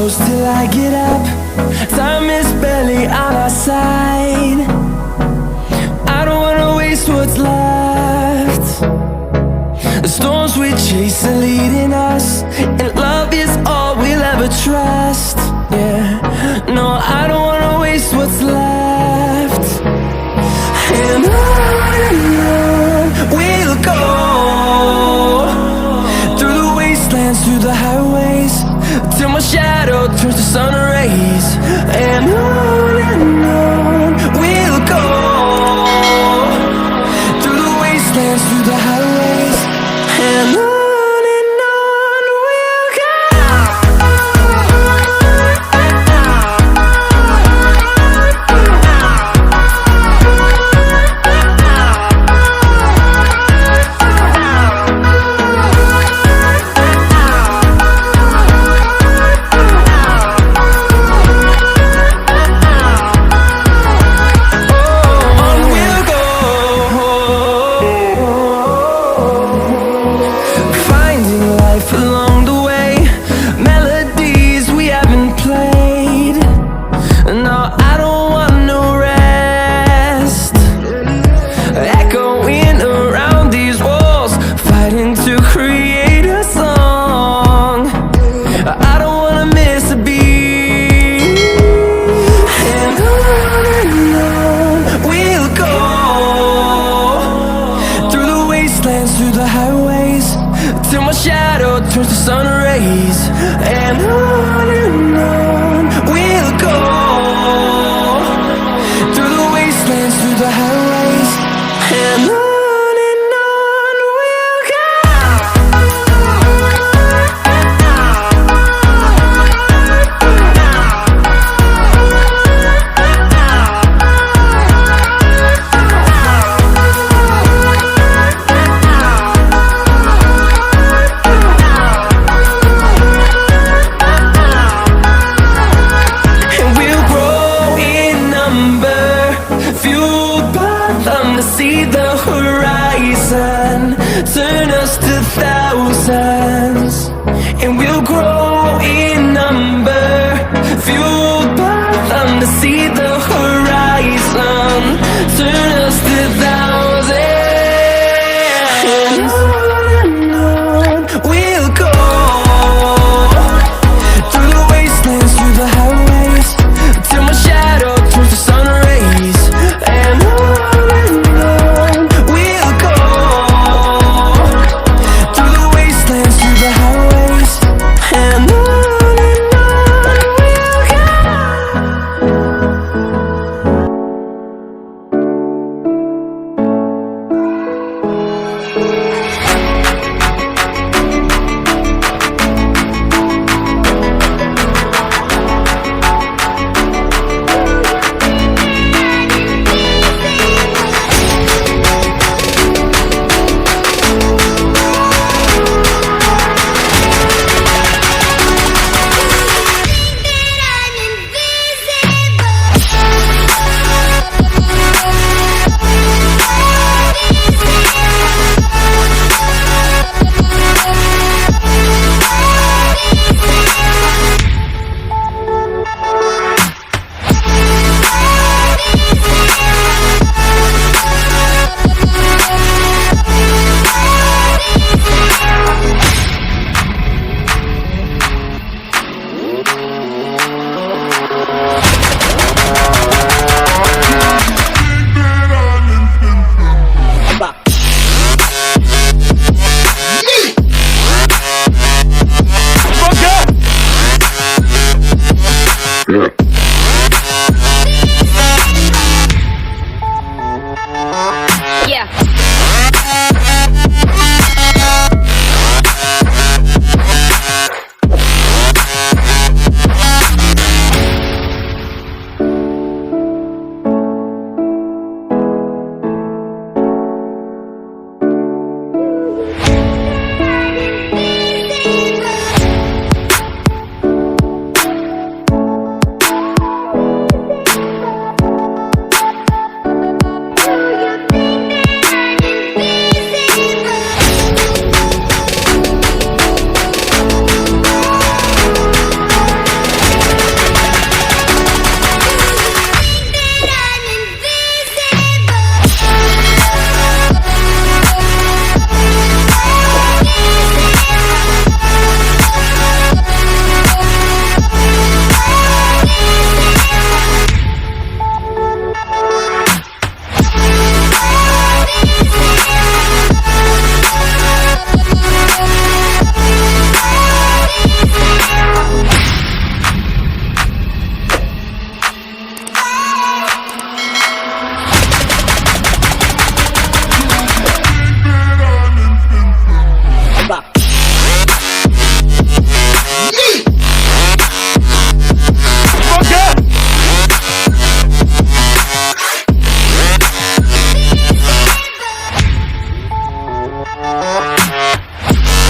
close till I get up. Time is barely on our side. I don't wanna waste what's left. The storms we chase are leading us, and love is all we'll ever trust. Yeah, no, I don't wanna waste what's left. And on we'll go, through the wastelands, through the highways, till my shadow turns to sun rays. And on we'll go, through the wastelands, through the highways, and on we'll go. Through the highways, till my shadow turns to sun rays. And on we'll go, through the wastelands, through the highways, and on we'll go. To see the horizon turn us to thousands, and we'll grow in number, fueled by them to see the horizon.